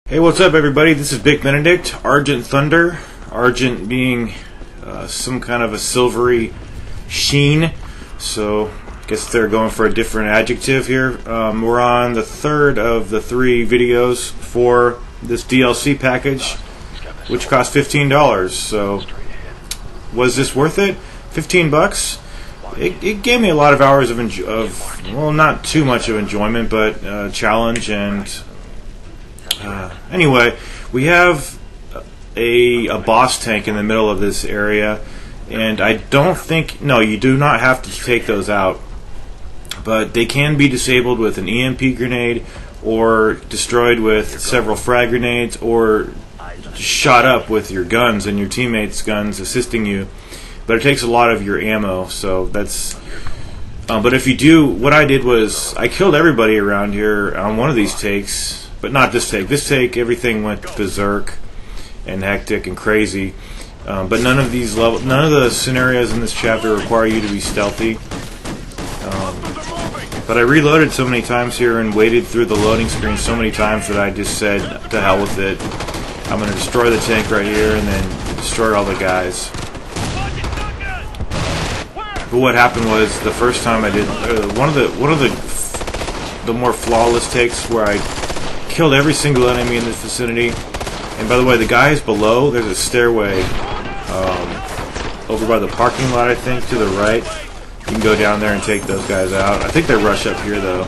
Hey, what's up, everybody? This is Big Benedict, Argent Thunder. Argent being some kind of a silvery sheen, so I guess they're going for a different adjective here. We're on the third of the 3 videos for this DLC package, which cost $15. So, was this worth it? 15 bucks? It gave me a lot of hours of well, not too much of enjoyment, but challenge and. Anyway, we have a boss tank in the middle of this area, and I don't think... No, you do not have to take those out, but they can be disabled with an EMP grenade, or destroyed with several frag grenades, or shot up with your guns and your teammates' guns assisting you. But it takes a lot of your ammo, so that's... but if you do... What I did was, I killed everybody around here on one of these takes... But not this take. This take, everything went berserk and hectic and crazy. But none of the scenarios in this chapter require you to be stealthy. But I reloaded so many times here and waited through the loading screen so many times that I just said, to hell with it. I'm going to destroy the tank right here and then destroy all the guys. But what happened was, the first time I did one of the more flawless takes where I killed every single enemy in this vicinity. And by the way, the guys below, there's a stairway over by the parking lot, I think, to the right. You can go down there and take those guys out. I think they rush up here, though.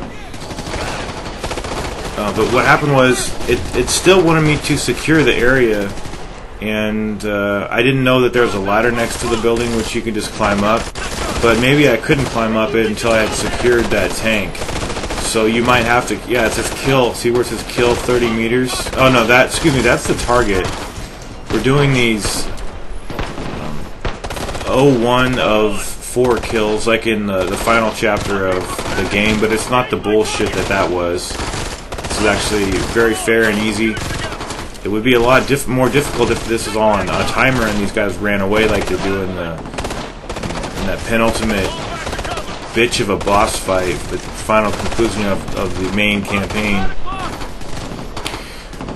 But what happened was, it still wanted me to secure the area, and I didn't know that there was a ladder next to the building which you could just climb up. But maybe I couldn't climb up it until I had secured that tank. So you might have to, yeah, it says kill. See where it says kill 30 meters? Oh no, that's the target. We're doing these 01 of 4 kills, like in the final chapter of the game, but it's not the bullshit that was. This is actually very fair and easy. It would be a lot more difficult if this was all on a timer and these guys ran away like they do in that penultimate bitch of a boss fight, the final conclusion of the main campaign.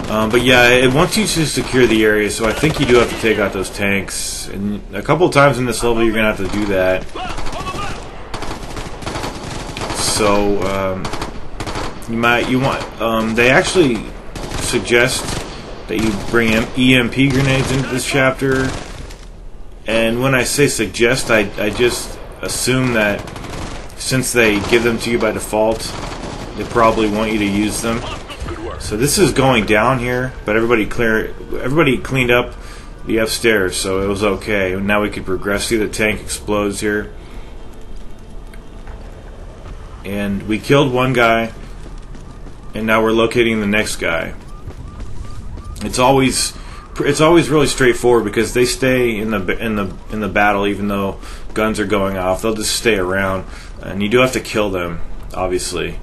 But yeah, it wants you to secure the area, so I think you do have to take out those tanks. And a couple of times in this level, you're going to have to do that. So, they actually suggest that you bring EMP grenades into this chapter. And when I say suggest, I just assume that since they give them to you by default, they probably want you to use them. So this is going down here, but everybody cleaned up the upstairs, so it was okay. Now we can progress. See, the tank explodes here, and we killed one guy, and now we're locating the next guy. It's always really straightforward because they stay in the battle, even though guns are going off. They'll just stay around, and you do have to kill them, obviously.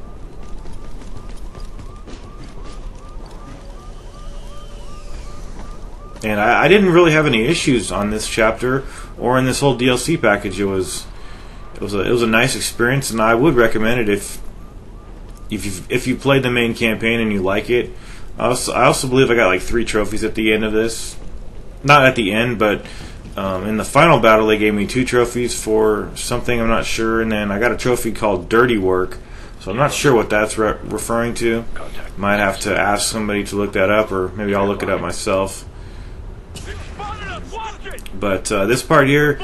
And I didn't really have any issues on this chapter or in this whole DLC package. It was a nice experience, and I would recommend it if you played the main campaign and you like it. I also believe I got like 3 trophies at the end of this. Not at the end, but in the final battle they gave me 2 trophies for something, I'm not sure, and then I got a trophy called Dirty Work, so I'm not sure what that's referring to. Might have to ask somebody to look that up, or maybe I'll look it up myself. But this part here,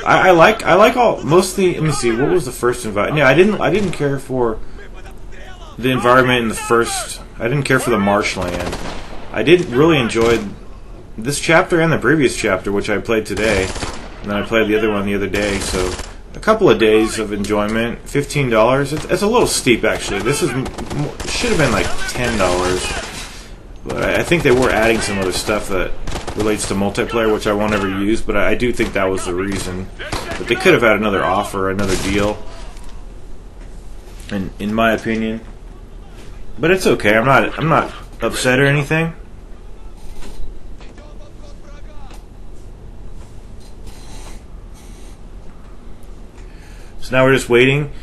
I like all mostly. Let me see, what was the first environment? Yeah, I didn't care for the environment in the first. I didn't care for the marshland. I did really enjoy this chapter and the previous chapter, which I played today, and then I played the other one the other day. So a couple of days of enjoyment. $15. It's a little steep, actually. This should have been like $10, but I think they were adding some other stuff that relates to multiplayer, which I won't ever use. But I do think that was the reason. But they could have had another offer, another deal, in my opinion. But it's okay. I'm not upset or anything. So now we're just waiting.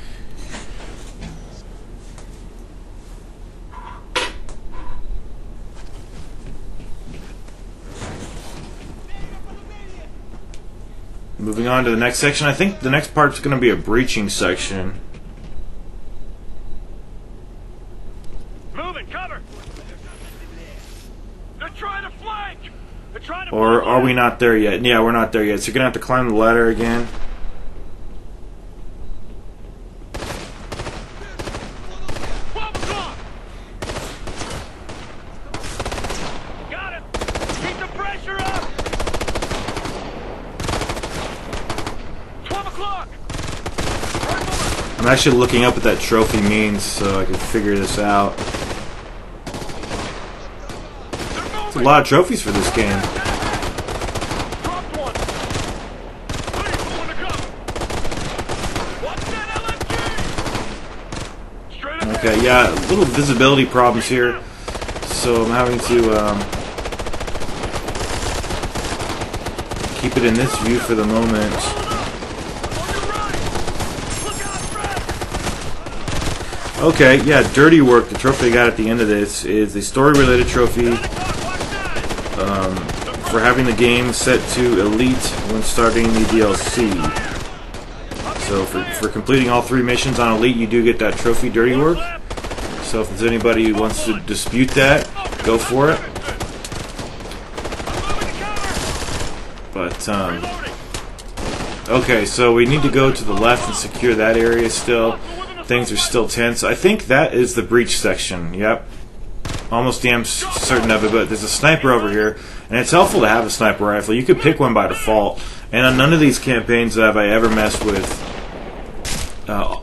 moving on to the next section. I think the next part's going to be a breaching section. Moving, cover. They're trying to flank. They're trying to. Or are we not there yet? Yeah, we're not there yet. So you're going to have to climb the ladder again. 12 o'clock. Got it. Keep the pressure up. 12 o'clock. I'm actually looking up what that trophy means so I can figure this out. There's a lot of trophies for this game. Dropped one. Please, going to cover. Watch that LMG. Straight ahead. Okay, yeah, little visibility problems here. So I'm having to keep it in this view for the moment. On your right. Look out, Fred. Okay, yeah, Dirty Work, the trophy I got at the end of this, is a story-related trophy Watch that. for having the game set to Elite when starting the DLC. So for completing all 3 missions on Elite, you do get that trophy, Dirty Work. So if there's anybody who wants to dispute that, go for it. But, okay, so we need to go to the left and secure that area still. Things are still tense. I think that is the breach section. Yep. Almost damn certain of it, but there's a sniper over here, and it's helpful to have a sniper rifle. You could pick one by default, and on none of these campaigns have I ever messed with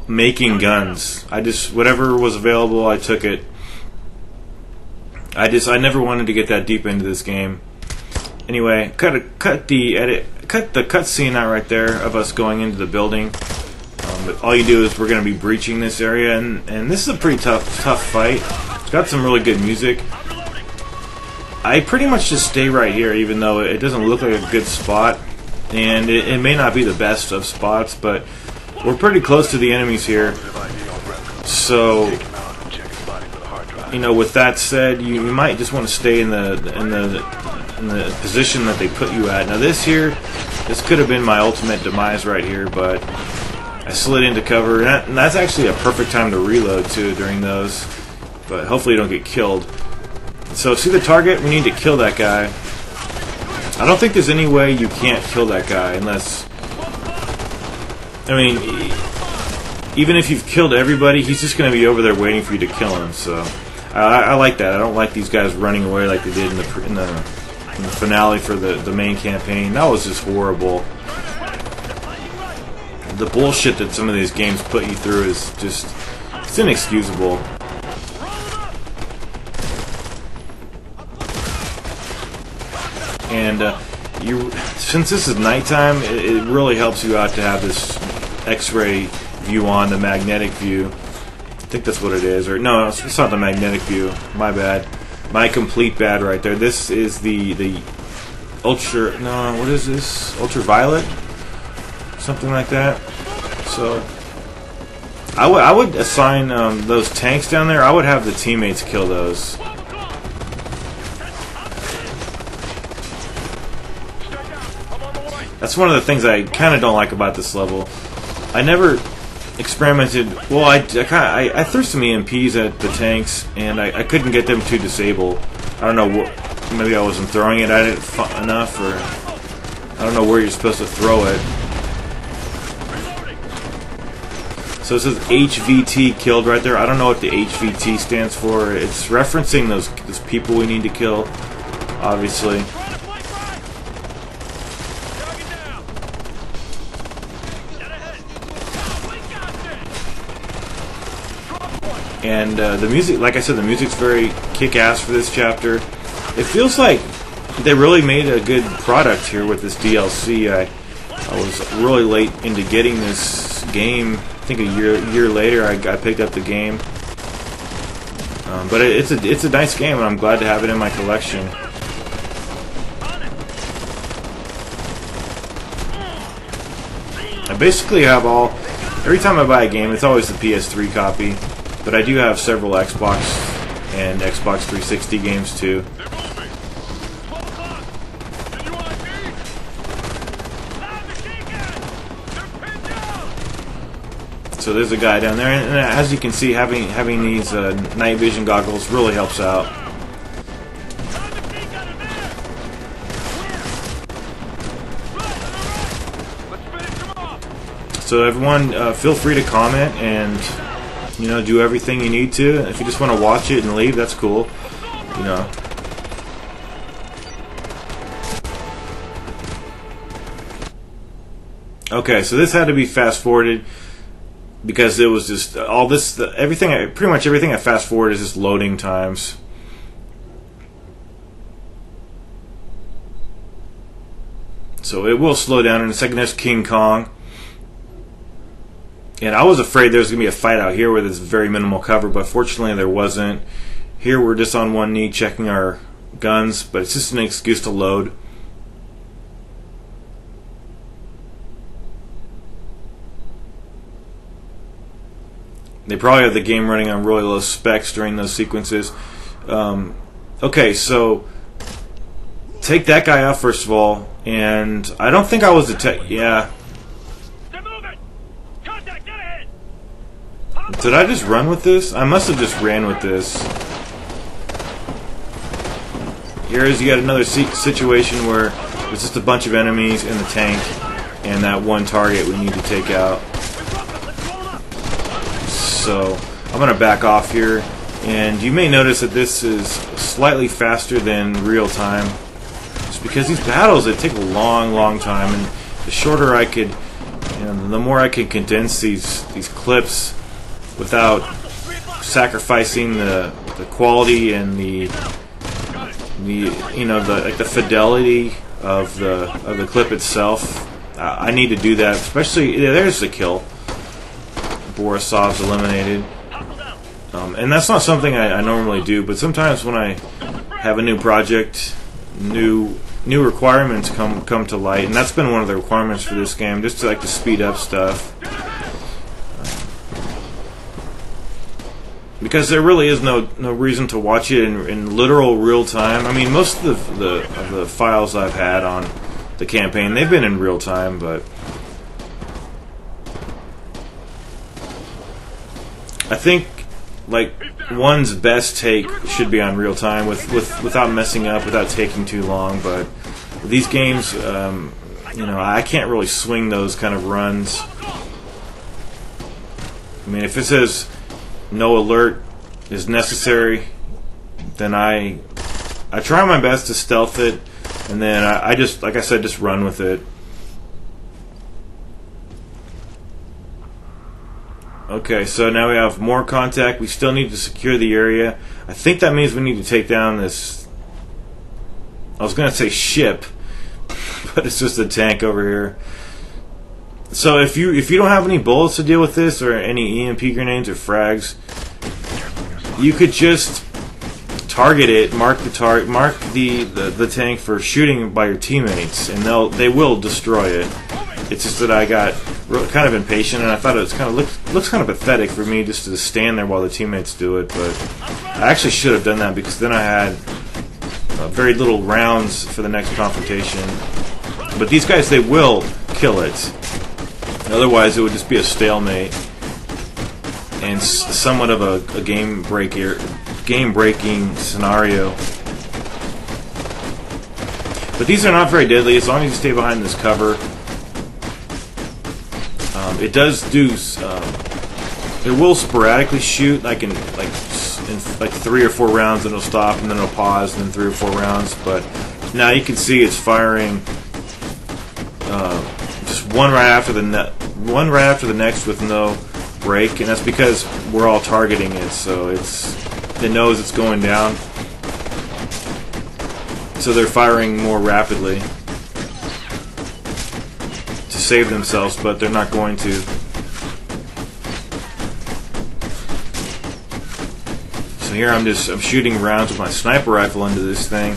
making guns. I just, whatever was available, I took it. I never wanted to get that deep into this game. Anyway, cut the cutscene out right there of us going into the building. But all you do is we're going to be breaching this area, and this is a pretty tough fight. It's got some really good music. I pretty much just stay right here, even though it doesn't look like a good spot, and it may not be the best of spots, but we're pretty close to the enemies here. So, you know, with that said, you might just want to stay in the position that they put you at. Now this could have been my ultimate demise right here, but I slid into cover, and that's actually a perfect time to reload too during those. But hopefully you don't get killed. So see the target? We need to kill that guy. I don't think there's any way you can't kill that guy unless... I mean, even if you've killed everybody, he's just going to be over there waiting for you to kill him. So I like that. I don't like these guys running away like they did in the finale for the main campaign. That was just horrible. The bullshit that some of these games put you through is just... it's inexcusable. And since this is nighttime, it really helps you out to have this X-ray view on, the magnetic view. I think that's what it is. Or no, it's not the magnetic view. My bad. My complete bad right there. This is the ultra... no, what is this? Ultraviolet? Something like that. So I would assign those tanks down there. I would have the teammates kill those. That's one of the things I kind of don't like about this level. I never experimented. Well, I threw some EMPs at the tanks, and I couldn't get them to disable. I don't know. Maybe I wasn't throwing it at it enough, or I don't know where you're supposed to throw it. So it says HVT killed right there. I don't know what the HVT stands for. It's referencing those people we need to kill, obviously. And the music, like I said, the music's very kick-ass for this chapter. It feels like they really made a good product here with this DLC. I was really late into getting this game. I think a year later I picked up the game. But it's a nice game, and I'm glad to have it in my collection. I basically have every time I buy a game, it's always the PS3 copy. But I do have several Xbox and Xbox 360 games too. So there's a guy down there, and as you can see, having these night vision goggles really helps out. So everyone, feel free to comment and do everything you need to. If you just want to watch it and leave, that's cool. Okay, so this had to be fast forwarded because it was just all this. Pretty much everything I fast forward is just loading times. So it will slow down in a second. There's King Kong. And I was afraid there was going to be a fight out here where there's very minimal cover, but fortunately there wasn't. Here we're just on one knee checking our guns, but it's just an excuse to load. They probably have the game running on really low specs during those sequences. Okay, so take that guy out first of all, and I don't think I was detected. Yeah. Did I just run with this? I must have just ran with this. Here's you got another situation where there's just a bunch of enemies in the tank and that one target we need to take out. So I'm going to back off here, and you may notice that this is slightly faster than real time. Just because these battles, they take a long time, and the shorter I could, the more I can condense these clips without sacrificing the quality and the fidelity of the clip itself. I need to do that, especially there's the kill. Borisov's eliminated, and that's not something I normally do. But sometimes when I have a new project, new requirements come to light, and that's been one of the requirements for this game, just to speed up stuff. Because there really is no reason to watch it in literal real time. I mean, most of the files I've had on the campaign, they've been in real time, but I think one's best take should be on real time without messing up, without taking too long. But with these games, I can't really swing those kind of runs. I mean, if it says no alert is necessary, then I try my best to stealth it, and then I just, like I said, just run with it. Okay, so now we have more contact. We still need to secure the area. I think that means we need to take down this, I was going to say ship, but it's just a tank over here. So if you don't have any bullets to deal with this, or any EMP grenades or frags, you could just target it, mark the tank for shooting by your teammates, and they will destroy it. It's just that I got kind of impatient, and I thought it was looks kind of pathetic for me just to stand there while the teammates do it. But I actually should have done that, because then I had very little rounds for the next confrontation. But these guys, they will kill it. Otherwise, it would just be a stalemate and somewhat of a game-breaking scenario. But these are not very deadly as long as you stay behind this cover. It does do. It will sporadically shoot, in 3 or 4 rounds, and it'll stop, and then it'll pause, and then 3 or 4 rounds. But now you can see it's firing just one right after the next with no break, and that's because we're all targeting it, so it knows it's going down. So they're firing more rapidly to save themselves, but they're not going to. So here I'm shooting rounds with my sniper rifle into this thing.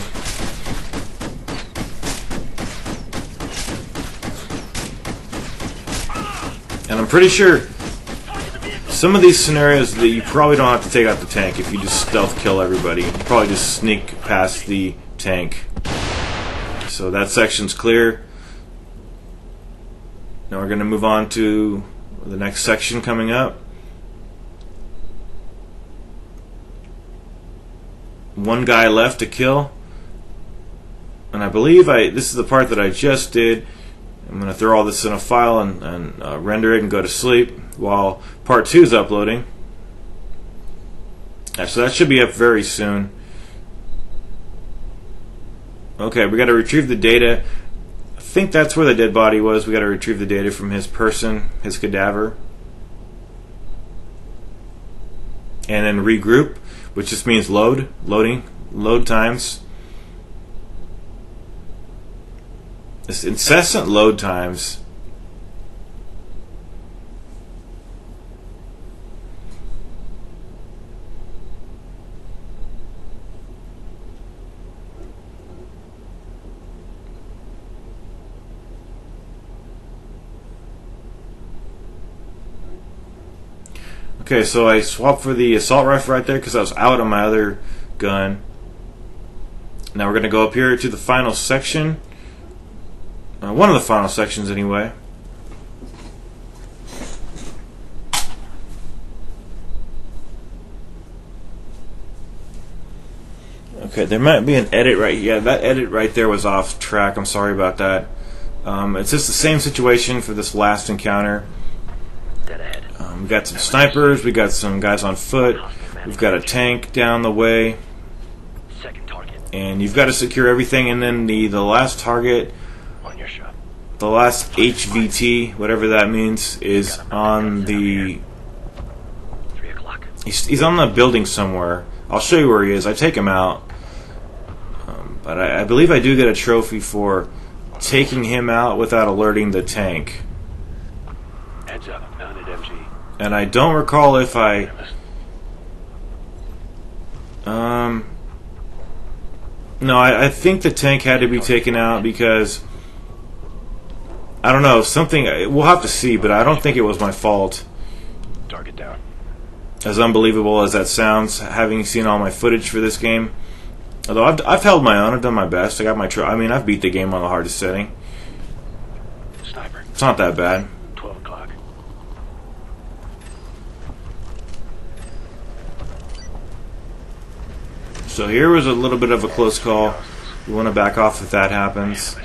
And I'm pretty sure some of these scenarios that you probably don't have to take out the tank if you just stealth kill everybody. You probably just sneak past the tank. So that section's clear. Now we're going to move on to the next section coming up. One guy left to kill. And I believe this is the part that I just did. I'm going to throw all this in a file and render it and go to sleep while part 2 is uploading. So that should be up very soon. Okay, we got to retrieve the data. I think that's where the dead body was. We got to retrieve the data from his person, his cadaver. And then regroup, which just means load times. This incessant load times. Okay, so I swapped for the assault rifle right there because I was out on my other gun. Now we're going to go up here to the final section. One of the final sections anyway. Okay, there might be an edit right here. Yeah, that edit right there was off track. I'm sorry about that. It's just the same situation for this last encounter. We got some snipers, we got some guys on foot, we've got a tank down the way, and you've got to secure everything, and then the last target, the last HVT, whatever that means, is on the... He's on the building somewhere. I'll show you where he is. I take him out. But I believe I do get a trophy for taking him out without alerting the tank. Heads up, mounted MG. And I don't recall if I... No, I think the tank had to be taken out because... I don't know, something... We'll have to see, but I don't think it was my fault. Target down. As unbelievable as that sounds, having seen all my footage for this game. Although I've held my own, I've done my best. I got my... I've beat the game on the hardest setting. Sniper. It's not that bad. 12 o'clock. So here was a little bit of a close call. You want to back off if that happens.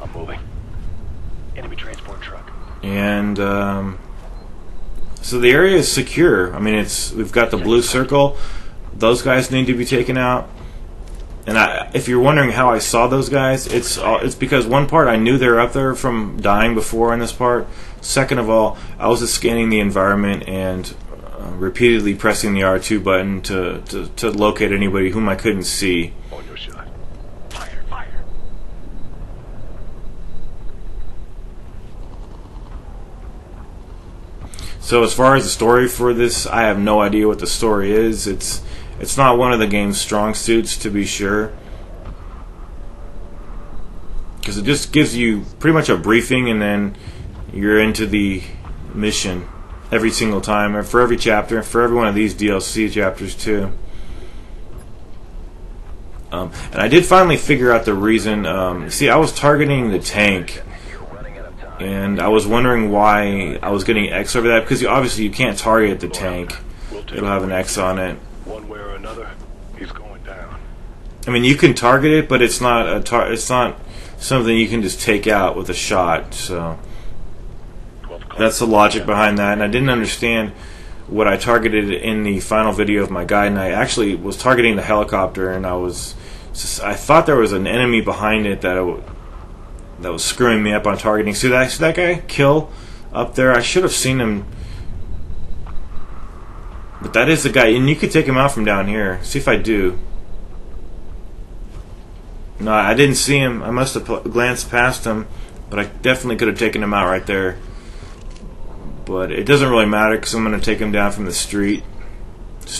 I'm moving. Enemy transport truck. And so the area is secure. I mean, we've got the blue circle. Those guys need to be taken out. And if you're wondering how I saw those guys, it's because one part I knew they were up there from dying before in this part. Second of all, I was just scanning the environment and repeatedly pressing the R2 button to locate anybody whom I couldn't see. On your shot. Fire, fire. So as far as the story for this, I have no idea what the story is. It's not one of the game's strong suits, to be sure, because it just gives you pretty much a briefing and then you're into the mission every single time, or for every chapter, for every one of these DLC chapters too. And I did finally figure out the reason. See, I was targeting the tank, and I was wondering why I was getting X over that, because obviously you can't target the tank. It'll have an X on it. One way or another, he's going down. I mean, you can target it, but it's not it's not something you can just take out with a shot. So that's the logic behind that. And I didn't understand what I targeted in the final video of my guide, and I actually was targeting the helicopter, and I thought there was an enemy behind it that was screwing me up on targeting. See that guy kill up there? I should have seen him. But that is the guy, and you could take him out from down here. See if I do. No, I didn't see him. I must have glanced past him, but I definitely could have taken him out right there. But it doesn't really matter because I'm going to take him down from the street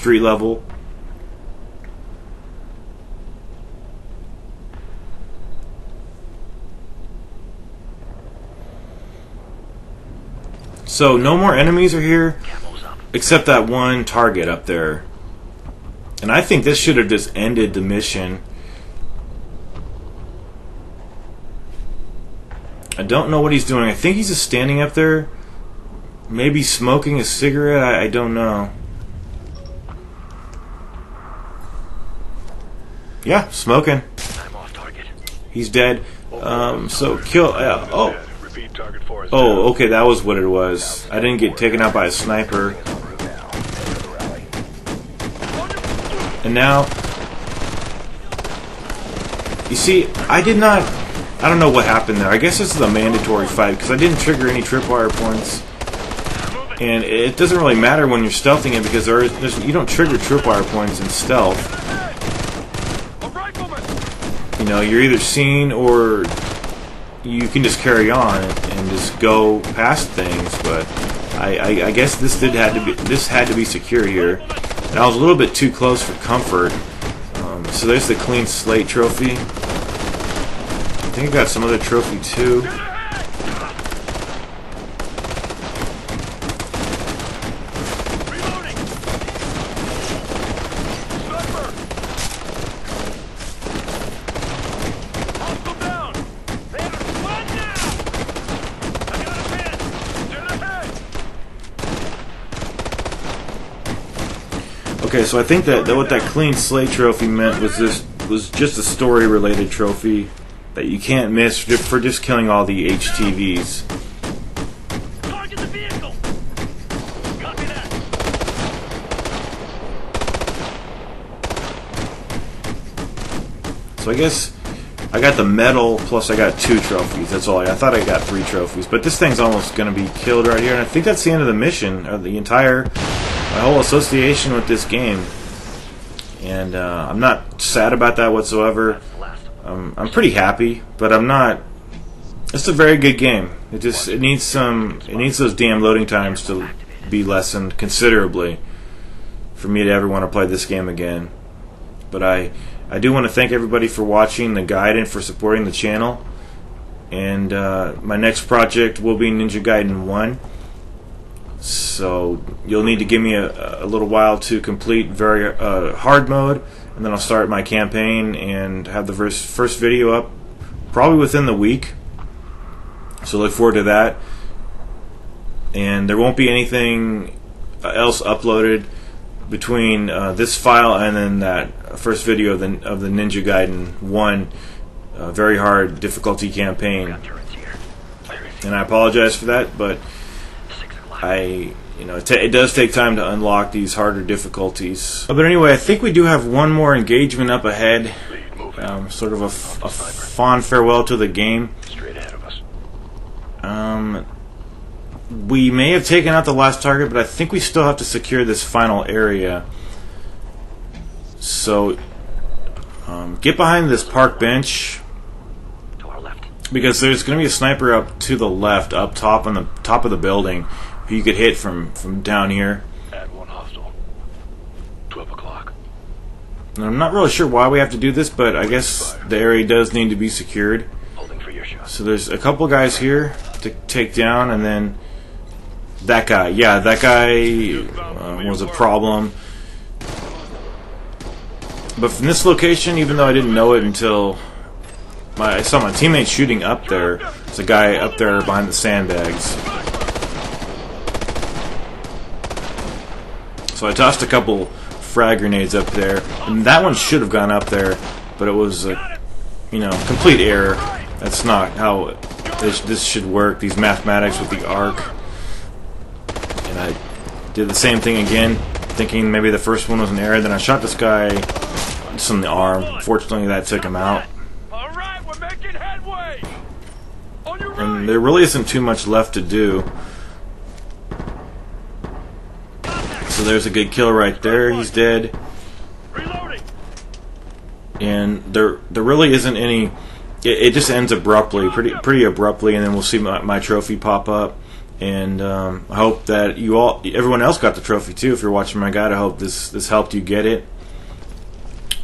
level. So no more enemies are here, except that one target up there. And I think this should have just ended the mission. I don't know what he's doing. I think he's just standing up there, maybe smoking a cigarette. I don't know. Yeah, smoking. I'm off target. He's dead. So kill. Oh. Repeat target for us. Oh, okay, that was what it was. I didn't get taken out by a sniper. And now, you see, I don't know what happened there. I guess this is a mandatory fight because I didn't trigger any tripwire points. And it doesn't really matter when you're stealthing it because you don't trigger tripwire points in stealth. You know, you're either seen or you can just carry on and just go past things. But I guess this had to be secure here. And I was a little bit too close for comfort. So there's the clean slate trophy. I think I got some other trophy too. Okay, so I think that what that clean slate trophy meant was just a story-related trophy that you can't miss for just killing all the HTVs. Target the vehicle. Copy that. So I guess I got the medal plus I got 2 trophies. That's all. I thought I got 3 trophies, but this thing's almost going to be killed right here, and I think that's the end of the mission, or my whole association with this game. And I'm not sad about that whatsoever. I'm pretty happy, but I'm not. It's a very good game. It needs those damn loading times to be lessened considerably for me to ever want to play this game again. But I do want to thank everybody for watching the guide and for supporting the channel. And my next project will be Ninja Gaiden 1. So you'll need to give me a little while to complete very hard mode, and then I'll start my campaign and have the first video up probably within the week. So look forward to that. And there won't be anything else uploaded between this file and then that first video of the Ninja Gaiden 1 very hard difficulty campaign. And I apologize for that, but it does take time to unlock these harder difficulties. But anyway, I think we do have one more engagement up ahead. Sort of a fond farewell to the game. Straight ahead of us. We may have taken out the last target, but I think we still have to secure this final area. So, get behind this park bench, To our left. because there's going to be a sniper up to the left, up top on the top of the building. You could hit from down here. Add 1 hostile. 12 o'clock. And I'm not really sure why we have to do this, but I guess the area does need to be secured. Holding for your shot. So there's a couple guys here to take down, and then that guy. Yeah, that guy was a problem. But from this location, even though I didn't know it until I saw my teammates shooting up there, there's a guy up there behind the sandbags. So I tossed a couple frag grenades up there, and that one should have gone up there, but it was complete error. That's not how this should work, these mathematics with the arc. And I did the same thing again, thinking maybe the first one was an error. Then I shot this guy just in the arm. Fortunately, that took him out. All right, we're making headway. On your right. And there really isn't too much left to do. So there's a good kill right there. He's dead. Reloading. And there really isn't any. It just ends abruptly, pretty abruptly, and then we'll see my trophy pop up. And I hope that everyone else got the trophy too. If you're watching my guide, I hope this helped you get it.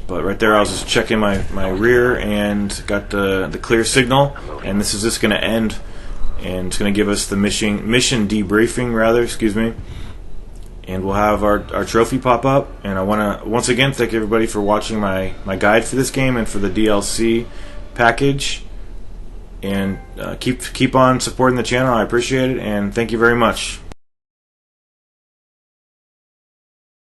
But right there, I was just checking my rear and got the clear signal. And this is just going to end, and it's going to give us the mission debriefing, rather. Excuse me. And we'll have our trophy pop up. And I want to once again thank everybody for watching my guide for this game and for the DLC package. And keep on supporting the channel. I appreciate it, and thank you very much.